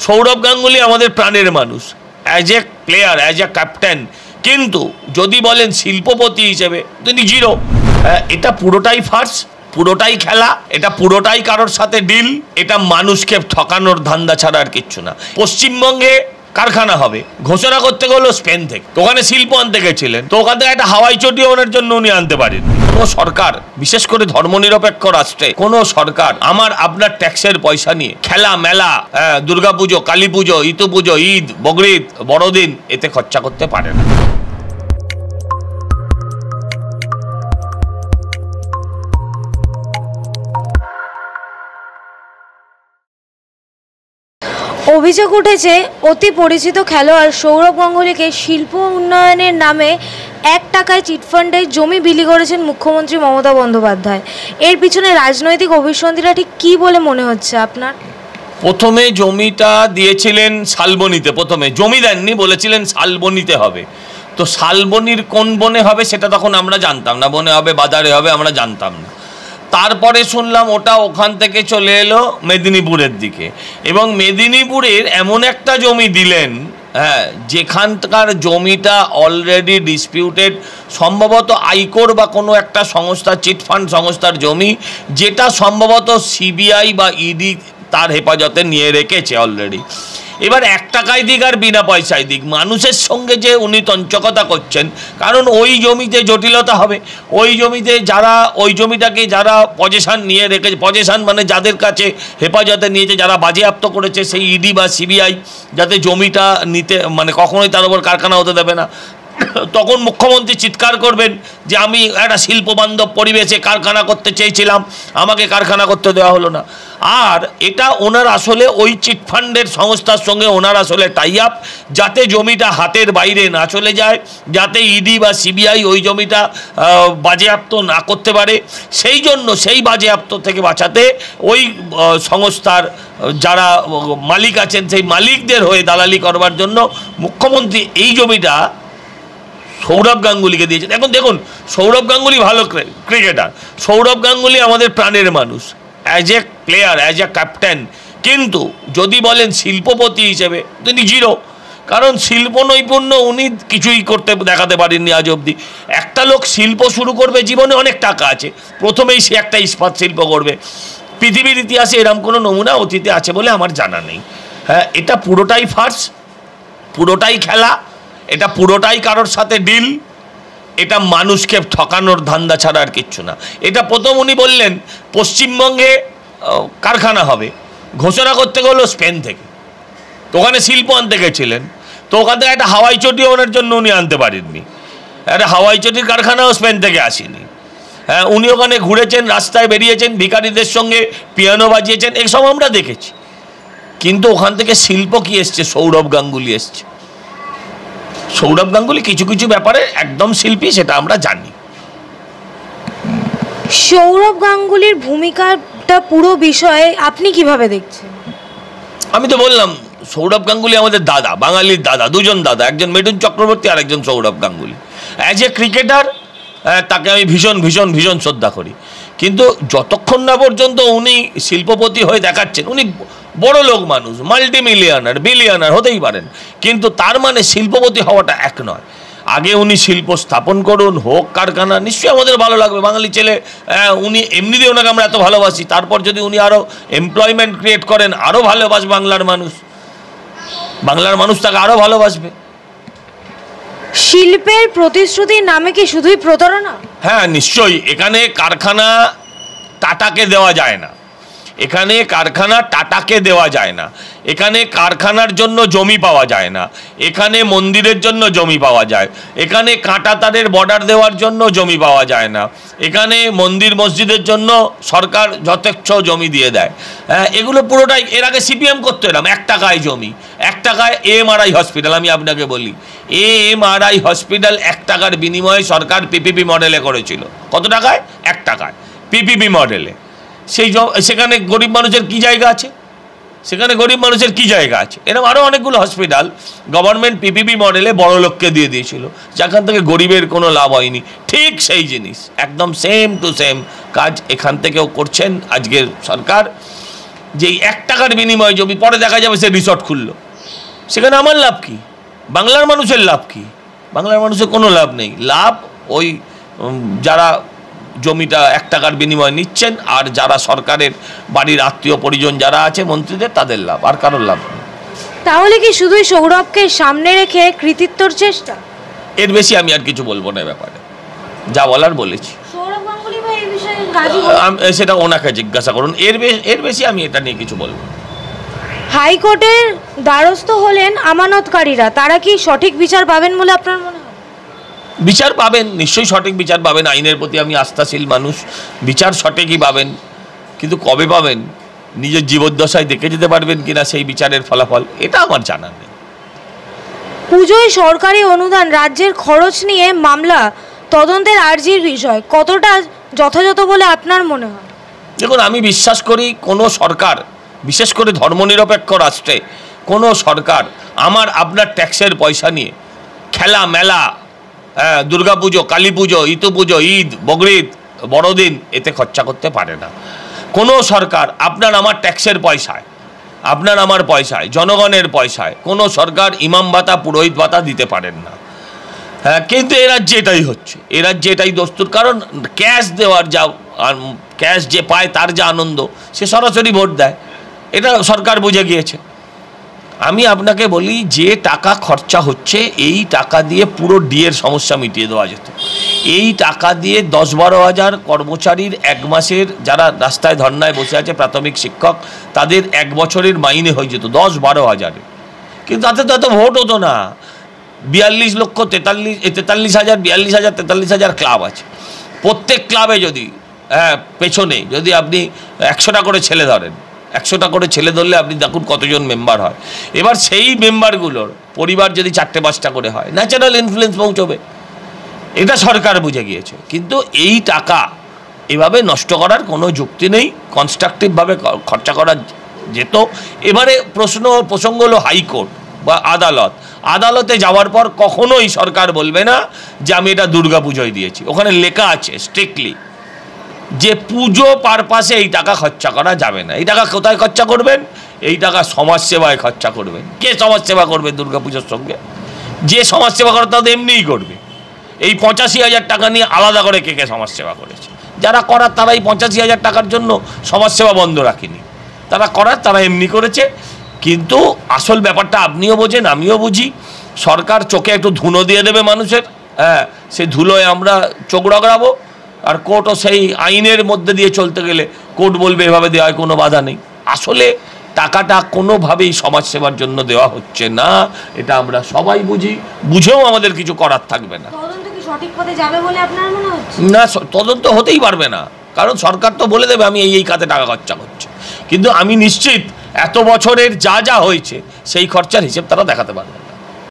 সৌরভ গাঙ্গুলি আমাদের প্রাণের মানুষ, as a player, as a captain, কিন্তু যদি বলেন শিল্পপতি হিসেবে তিনি জিরো। এটা পুরোটাই ফার্স, পুরোটাই খেলা, এটা পুরোটাই কারোর সাথে ডিল, এটা মানুষকে ঠকানোর ধান্দা ছাড়া আর কিচ্ছু না। পশ্চিমবঙ্গে কারখানা হবে ঘোষণা করতে গেল স্পেন থেকে, তো ওখানে শিল্প আনতে গেছিলেন, তো ওখান থেকে একটা হাওয়াই চটি ওনার জন্য উনি আনতে পারেন। কোনো সরকার, বিশেষ করে ধর্মনিরপেক্ষ রাষ্ট্রে কোনো সরকার আমার আপনার ট্যাক্সের পয়সা নিয়ে খেলা মেলা, দুর্গাপুজো, কালী পুজো, ইতু পুজো, ঈদ, বকরিদ, বড়দিন এতে খরচা করতে পারে না। অভিযোগ উঠেছে অতি পরিচিত খেলোয়াড় সৌরভ গাঙ্গুলিকে শিল্প উন্নয়নের নামে 1 টাকায় চিটফান্ডে জমি বিলি করেছেন মুখ্যমন্ত্রী মমতা বন্দ্যোপাধ্যায়। এর পিছনে রাজনৈতিক অভিসন্ধিটা ঠিক কী বলে মনে হচ্ছে আপনার? প্রথমে জমিটা দিয়েছিলেন শালবনিতে, প্রথমে জমি দেননি, বলেছিলেন শালবনিতে হবে। তো শালবনির কোন বনে হবে সেটা তখন আমরা জানতাম না, বনে হবে বাজারে হবে আমরা জানতাম না। তারপরে শুনলাম ওটা ওখান থেকে চলে এলো মেদিনীপুরের দিকে, এবং মেদিনীপুরের এমন একটা জমি দিলেন, যেখানকার জমিটা অলরেডি ডিসপিউটেড, সম্ভবত আইকোর বা কোনো একটা সংস্থা, চিটফান্ড সংস্থার জমি, যেটা সম্ভবত সিবিআই বা ইডি তার হেফাজতে নিয়ে রেখেছে অলরেডি। এবার 1 টাকায় দিক আর বিনা পয়সায় দিক, মানুষের সঙ্গে যে উনি তঞ্চকতা করছেন, কারণ ওই জমিতে জটিলতা হবে, ওই জমিতে যারা ওই জমিটাকে যারা পজেশন নিয়ে রেখেছে, পজেশন মানে যাদের কাছে হেফাজতে নিয়েছে, যারা বাজেয়াপ্ত করেছে, সেই ইডি বা সিবিআই যাতে জমিটা নিতে মানে কখনোই তার উপর কারখানা হতে দেবে না, তখন মুখ্যমন্ত্রী চিৎকার করবেন যে আমি একটা শিল্পবান্ধব পরিবেশে কারখানা করতে চেয়েছিলাম, আমাকে কারখানা করতে দেওয়া হলো না। আর এটা ওনার আসলে ওই চিটফান্ডের সংস্থার সঙ্গে ওনার আসলে টাই আপ, যাতে জমিটা হাতের বাইরে না চলে যায়, যাতে ইডি বা সিবিআই ওই জমিটা বাজেয়াপ্ত না করতে পারে, সেই জন্য সেই বাজেয়াপ্ত থেকে বাঁচাতে ওই সংস্থার যারা মালিক আছেন সেই মালিকদের হয়ে দালালি করবার জন্য মুখ্যমন্ত্রী এই জমিটা সৌরভ গাঙ্গুলিকে দিয়েছেন। এখন দেখুন, সৌরভ গাঙ্গুলি ভালো ক্রিকেটার, সৌরভ গাঙ্গুলি আমাদের প্রাণের মানুষ, as a player, as a captain, কিন্তু যদি বলেন শিল্পপতি হিসেবে তিনি জিরো। কারণ শিল্প নৈপুণ্য উনি কিছুই দেখাতে পারেননি আজ অবধি। একটা লোক শিল্প শুরু করবে, জীবনে অনেক টাকা আছে, প্রথমেই সে একটা ইস্পাত শিল্প করবে। পৃথিবীর ইতিহাসে এরকম কোনো নমুনা অতীতে আছে বলে আমার জানা নেই। এটা পুরোটাই ফার্স, পুরোটাই খেলা, এটা পুরোটাই কারোর সাথে ডিল, এটা মানুষকে ঠকানোর ধান্দা ছাড়া আর কিচ্ছু না। এটা প্রথম উনি বললেন পশ্চিমবঙ্গে কারখানা হবে ঘোষণা করতে গেল স্পেন থেকে, তো ওখানে শিল্প আনতে গেছিলেন, তো ওখান থেকে একটা হাওয়াই চটি ওনার জন্য উনি আনতে পারেননি, একটা হাওয়াই চটির কারখানাও স্পেন থেকে আসেনি। উনি ওখানে ঘুরেছেন, রাস্তায় বেরিয়েছেন, ভিখারিদের সঙ্গে পিয়ানো বাজিয়েছেন, এসব আমরা দেখেছি, কিন্তু ওখান থেকে শিল্প কি এসছে? সৌরভ গাঙ্গুলি এসছে। সৌরভ গাঙ্গুলি কিছু কিছু ব্যাপারে একদম শিল্পী, সেটা আমরা জানি। সৌরভ গাঙ্গুলির ভূমিকাটা পুরো বিষয়ে আপনি কিভাবে দেখছেন? আমি তো বললাম সৌরভ গাঙ্গুলি আমাদের দাদা, বাঙালির দাদা, দুজন দাদা, একজন মিঠুন চক্রবর্তী আর একজন Sourav Ganguly. As a cricketer তাকে আমি ভীষণ ভীষণ ভীষণ শ্রদ্ধা করি, কিন্তু যতক্ষণ না পর্যন্ত উনি শিল্পপতি হয়ে দেখাচ্ছেন, উনি বড় লোক মানুষ, মাল্টি মিলিয়নার, বিলিয়নার হতেই পারেন, কিন্তু তার মানে শিল্পপতি হওয়াটা এক নয়। আগে উনি শিল্প স্থাপন করুন, হোক কারখানা, নিশ্চয়ই আমাদের ভালো লাগবে, বাঙালি ছেলে, উনি এমনিতেই ওনাকে আমরা এত ভালোবাসি, তারপর যদি উনি আরও এমপ্লয়মেন্ট ক্রিয়েট করেন আরও ভালোবাসবে বাংলার মানুষ, বাংলার মানুষ তাকে আরও ভালোবাসবে। শিল্পের প্রতিশ্রুতির নামে কি শুধুই প্রতারণা? হ্যাঁ নিশ্চয়ই, এখানে কারখানা টাটাকে দেওয়া যায় না, এখানে কারখানা টাটাকে দেওয়া যায় না, এখানে কারখানার জন্য জমি পাওয়া যায় না, এখানে মন্দিরের জন্য জমি পাওয়া যায়, এখানে কাঁটা তারের বর্ডার দেওয়ার জন্য জমি পাওয়া যায় না, এখানে মন্দির মসজিদের জন্য সরকার যথেচ্ছ জমি দিয়ে দেয়। এগুলো পুরোটাই এর আগে সিপিএম করতো এরকম 1 টাকায় জমি, 1 টাকায় এমআরআই হসপিটাল। আমি আপনাকে বলি, এমআরআই হসপিটাল 1 টাকার বিনিময়ে সরকার পিপিপি মডেলে করেছিল। কত টাকায়? 1 টাকায় পিপিপি মডেলে। সেখানে গরিব মানুষের কি জায়গা আছে? সেখানে গরিব মানুষের কি জায়গা আছে? এরকম আরও অনেকগুলো হসপিটাল গভর্নমেন্ট পিপিপি মডেলে বড় লোককে দিয়ে দিয়েছিল, যেখান থেকে গরিবের কোনো লাভ হয়নি। ঠিক সেই জিনিস, একদম সেম টু সেম কাজ এখান থেকেও করছেন আজকের সরকার। যে 1 টাকার বিনিময়ে জমি, পরে দেখা যাবে সে রিসর্ট খুললো, সেখানে আমার লাভ কি? বাংলার মানুষের লাভ কি? বাংলার মানুষের কোনো লাভ নেই। লাভ ওই যারা জমিটা 1 টাকার বিনিময়ে নিচ্ছেন, আর যারা সরকারের বাড়ির আত্মীয় পরিজন যারা আছে মন্ত্রীদের, তাদের লাভ, আর কারোর লাভ নেই। তাহলে কি শুধুই সৌরভকে সামনে রেখে কৃতিত্বর চেষ্টা? এর বেশি আমি আর কিছু বলবো না ব্যাপারে, যা বলার বলেছি। সৌরভ গাঙ্গুলি ভাই এই বিষয়ে রাজি? সেটা ওনাকে জিজ্ঞাসা করুন, এর বেশি আমি এটা নিয়ে কিছু বলবো। হাইকোর্টের দ্বারস্থ হলেন আমানতকারীরা, তারা কি সঠিক বিচার পাবেন বলে আপনার মনে হয়? বিচার পাবেন, নিশ্চয়ই সঠিক বিচার পাবেন। আইনের প্রতি আমি আস্থাশীল মানুষ, বিচার সঠিকই পাবেন, কিন্তু কবে পাবেন, নিজের জীবদ্দশায় দেখে যেতে পারবেন কিনা সেই বিচারের ফলাফল, এটা আমার জানা নেই। পুজোয় সরকারি অনুদান রাজ্যের খরচ নিয়ে মামলা তদন্তের আর্জির বিষয় কতটা যথাযথ বলে আপনার মনে হয়? দেখুন, আমি বিশ্বাস করি কোনো সরকার, বিশেষ করে ধর্মনিরপেক্ষ রাষ্ট্রে কোনো সরকার আমার আপনার ট্যাক্সের পয়সা নিয়ে খেলা মেলা, দুর্গাপুজো, কালী পুজো, ইতু পুজো, ঈদ, বকরিদ, বড়দিন এতে খরচা করতে পারে না। কোনো সরকার আপনার আমার ট্যাক্সের পয়সায়, আপনার আমার পয়সায়, জনগণের পয়সায় কোনো সরকার ইমাম ভাতা, পুরোহিত ভাতা দিতে পারেন না। হ্যাঁ, কিন্তু এ রাজ্যে এটাই হচ্ছে, এ রাজ্যে এটাই দস্তুর। কারণ ক্যাশ দেওয়ার যা, ক্যাশ যে পায় তার যা আনন্দ, সে সরাসরি ভোট দেয়, এটা সরকার বুঝে গিয়েছে। আমি আপনাকে বলি, যে টাকা খরচা হচ্ছে এই টাকা দিয়ে পুরো ডিএর সমস্যা মিটিয়ে দেওয়া যেত। এই টাকা দিয়ে 10-12 হাজার কর্মচারীর 1 মাসের, যারা রাস্তায় ধর্নায় বসে আছে প্রাথমিক শিক্ষক, তাদের 1 বছরের মাইনে হয়ে যেত 10-12 হাজারে। কিন্তু তাতে তো এত ভোট হতো না। 42 লক্ষ 43 হাজার 42 হাজার 43 হাজার ক্লাব আছে। প্রত্যেক ক্লাবে যদি পেছনে যদি আপনি 100টা করে ছেলে ধরেন, 100টা করে ছেলে ধরলে আপনি দেখুন কতজন মেম্বার হয়। এবার সেই মেম্বারগুলোর পরিবার যদি 4-5টা করে হয়, ন্যাচারাল ইনফ্লুয়েন্স পৌঁছবে। এটা সরকার বুঝে গিয়েছে। কিন্তু এই টাকা এভাবে নষ্ট করার কোনো যুক্তি নেই, কনস্ট্রাকটিভভাবে খরচা করা যেত। এবারে প্রসঙ্গ হলো হাইকোর্ট বা আদালত। আদালতে যাওয়ার পর কখনোই সরকার বলবে না যে আমি এটা দুর্গা পুজোয় দিয়েছি। ওখানে লেখা আছে স্ট্রিক্টলি যে পুজো পারপাসে এই টাকা খরচা করা যাবে না। এই টাকা কোথায় খরচা করবেন? এই টাকা সমাজসেবায় খরচা করবেন। কে সমাজসেবা করবে দুর্গা পুজোর সঙ্গে? যে সমাজসেবা করে তাদের এমনিই করবে। এই 85,000 টাকা নিয়ে আলাদা করে কে কে সমাজসেবা করেছে? যারা করার তারা এই 85,000 টাকার জন্য সমাজসেবা বন্ধ রাখেনি, তারা করার তারা এমনি করেছে। কিন্তু আসল ব্যাপারটা আপনিও বোঝেন, আমিও বুঝি। সরকার চোখে একটু ধুলো দিয়ে দেবে মানুষের, সেই ধুলোয় আমরা চোখ রগড়াবো, আর কোর্টও সেই আইনের মধ্যে দিয়ে চলতে গেলে কোর্ট বলবে এভাবে দেওয়ায় কোনো বাধা নেই। আসলে টাকাটা কোনোভাবেই সমাজসেবার জন্য দেওয়া হচ্ছে না, এটা আমরা সবাই বুঝি। বুঝেও আমাদের কিছু করার থাকবে না। তদন্ত কি সঠিক পথে যাবে বলে আপনার মনে হচ্ছে? না, তদন্ত হতেই পারবে না, কারণ সরকার তো বলে দেবে আমি এই খাতে টাকা খরচা করছি। কিন্তু আমি নিশ্চিত এত বছরের যা যা হয়েছে সেই খরচার হিসেব তারা দেখাতে পারবে।